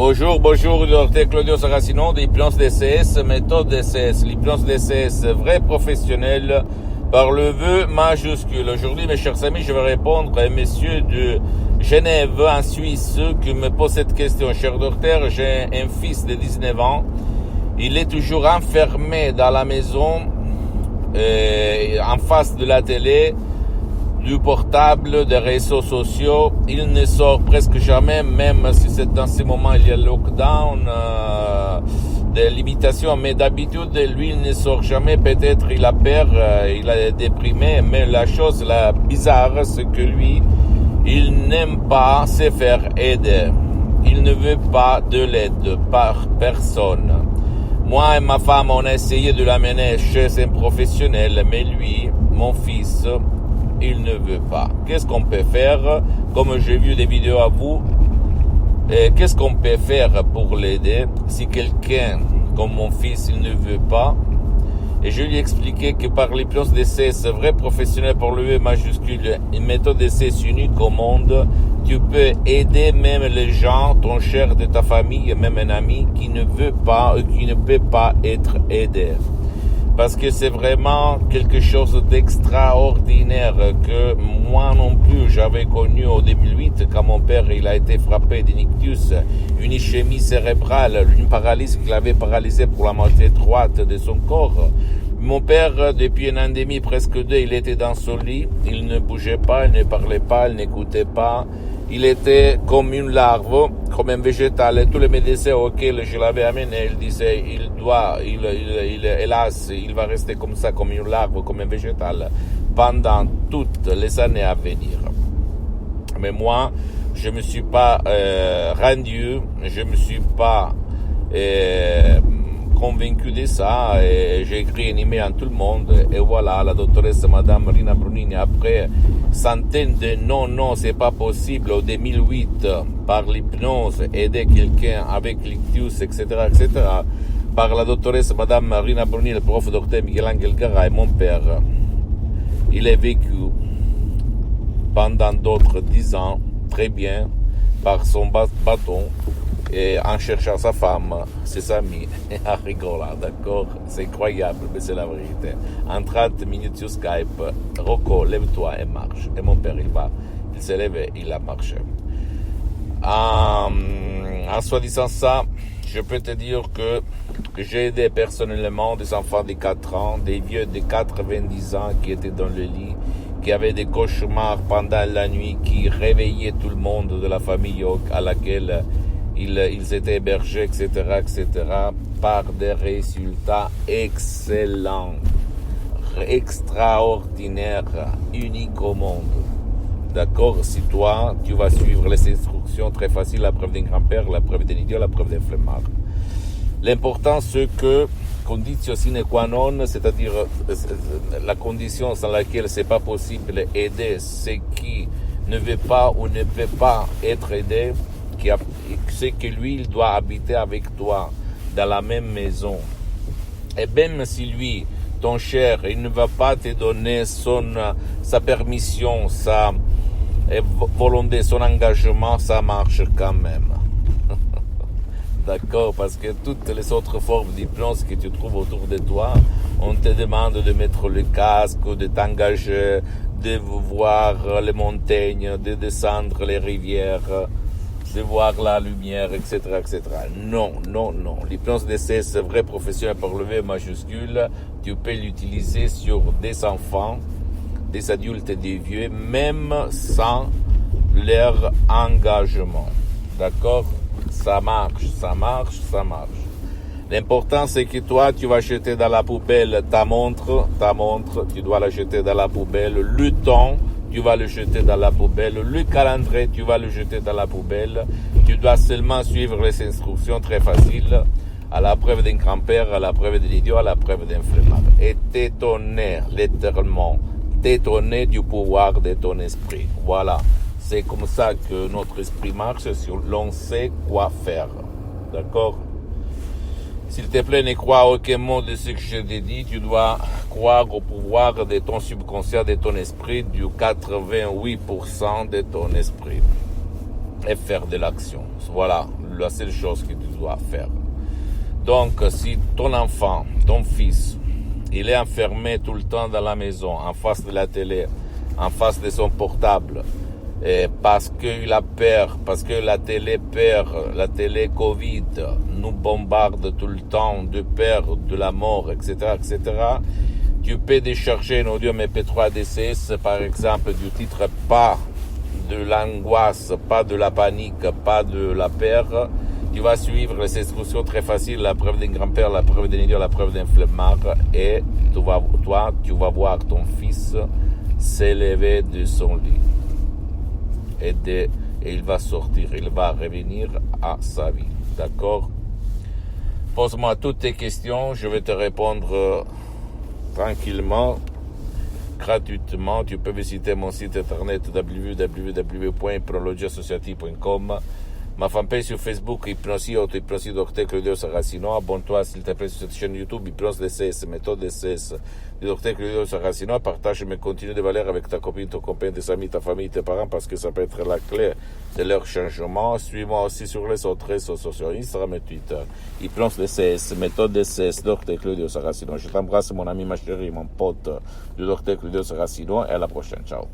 Bonjour, docteur Claudio Saracino d'Hypnose DCS, méthode DCS, l'hypnose DCS, vrai professionnel, par le vœu majuscule. Aujourd'hui, mes chers amis, je vais répondre à un monsieur de Genève, en Suisse, qui me pose cette question. Cher docteur, j'ai un fils de 19 ans, il est toujours enfermé dans la maison, en face de la télé, du portable, des réseaux sociaux. Il ne sort presque jamais, même si c'est dans ces moments il y a le lockdown, des limitations, mais d'habitude lui il ne sort jamais. Peut-être il a peur, il est déprimé, mais la chose la bizarre c'est que lui il n'aime pas se faire aider, il ne veut pas de l'aide par personne. Moi et ma femme on a essayé de l'amener chez un professionnel, mais lui, mon fils, il ne veut pas. Qu'est-ce qu'on peut faire? Comme j'ai vu des vidéos à vous, qu'est-ce qu'on peut faire pour l'aider si quelqu'un comme mon fils il ne veut pas? Et je lui ai expliqué que par l'hypnose DCS, vrai professionnel pour le E majuscule, une méthode DCS unique au monde, tu peux aider même les gens, ton cher de ta famille, même un ami qui ne veut pas ou qui ne peut pas être aidé. Parce que c'est vraiment quelque chose d'extraordinaire que moi non plus j'avais connu en 2008 quand mon père il a été frappé d'un ictus, une ischémie cérébrale, une paralysie qui l'avait paralysé pour la moitié droite de son corps. Mon père, depuis un an et demi, presque deux, il était dans son lit, il ne bougeait pas, il ne parlait pas, il n'écoutait pas. Il était comme une larve, comme un végétal. Et tous les médecins auxquels je l'avais amené, ils disaient, hélas, il va rester comme ça, comme une larve, comme un végétal, pendant toutes les années à venir. Mais moi, je me suis pas rendu, je me suis pas convaincu de ça, et j'ai écrit un email à tout le monde, et voilà, la doctoresse Madame Rina Brunini, après centaines de non, c'est pas possible, en 2008, par l'hypnose, aider quelqu'un avec l'ictus, etc., par la doctoresse Madame Rina Brunini, le prof docteur Miguel Angel Garay, mon père, il a vécu pendant d'autres 10 ans, très bien, par son bâton, et en cherchant sa femme, ses amis, et en rigolant, d'accord? C'est incroyable, mais c'est la vérité. En 30 minutes sur Skype, Rocco, lève-toi et marche. Et mon père, il s'est levé, il a marché. En soi disant ça, je peux te dire que j'ai aidé personnellement des enfants de 4 ans, des vieux de 90 ans qui étaient dans le lit, qui avaient des cauchemars pendant la nuit, qui réveillaient tout le monde de la famille à laquelle ils étaient hébergés, etc., par des résultats excellents, extraordinaires, uniques au monde. D'accord? Si toi, tu vas suivre les instructions très faciles, la preuve d'un grand-père, la preuve d'un idiot, la preuve d'un flemmard. L'important, c'est que, condition sine qua non, c'est-à-dire la condition sans laquelle c'est pas possible aider ceux qui ne veut pas ou ne peut pas être aidé, c'est que lui, il doit habiter avec toi dans la même maison. Et même si lui, ton cher, il ne va pas te donner sa permission, sa volonté, son engagement, ça marche quand même. D'accord? Parce que toutes les autres formes d'hypnose que tu trouves autour de toi, on te demande de mettre le casque, de t'engager, de voir les montagnes, de descendre les rivières, de voir la lumière, etc., Non. L'hypnose DCS, vrai professionnel par le V majuscule, tu peux l'utiliser sur des enfants, des adultes et des vieux, même sans leur engagement. D'accord? Ça marche. L'important, c'est que toi, tu vas jeter dans la poubelle ta montre, tu dois la jeter dans la poubelle, le temps, tu vas le jeter dans la poubelle, le calendrier, tu vas le jeter dans la poubelle. Tu dois seulement suivre les instructions très faciles, à la preuve d'un grand-père, à la preuve d'un idiot, à la preuve d'un flemmard. Et t'étonner, littéralement, t'étonner du pouvoir de ton esprit. Voilà. C'est comme ça que notre esprit marche, si l'on sait quoi faire. D'accord? S'il te plaît, ne crois à aucun mot de ce que je t'ai dit. Tu dois croire au pouvoir de ton subconscient, de ton esprit, du 88% de ton esprit. et faire de l'action. Voilà la seule chose que tu dois faire. Donc, si ton enfant, ton fils, il est enfermé tout le temps dans la maison, en face de la télé, en face de son portable, et parce qu'il a peur, parce que la télé Covid nous bombarde tout le temps de peur, de la mort, etc., etc., tu peux décharger un audio MP3 DCS, par exemple, du titre pas de l'angoisse, pas de la panique, pas de la peur. Tu vas suivre les instructions très faciles, la preuve d'un grand-père, la preuve d'un idiot, la preuve d'un flemmard, et tu vas voir ton fils s'élever de son lit. Et il va sortir, il va revenir à sa vie. D'accord? Pose-moi toutes tes questions, je vais te répondre tranquillement, gratuitement. Tu peux visiter mon site internet www.hypnologieassociative.com, ma fanpage sur Facebook, Hypnosie Dr Claudio Saracino. Abonne-toi s'il te plaît sur cette chaîne YouTube, Hypnose DCS, méthode DCS du Dr Claudio Saracino. Partage mes contenus de valeur avec ta copine, ton copain, tes amis, ta famille, tes parents, parce que ça peut être la clé de leur changement. Suis-moi aussi sur les autres réseaux sociaux, Instagram et Twitter. Hypnose DCS, méthode DCS, Dr Claudio Saracino. Je t'embrasse, mon ami, ma chérie, mon pote, du Dr Claudio Saracino, et à la prochaine. Ciao.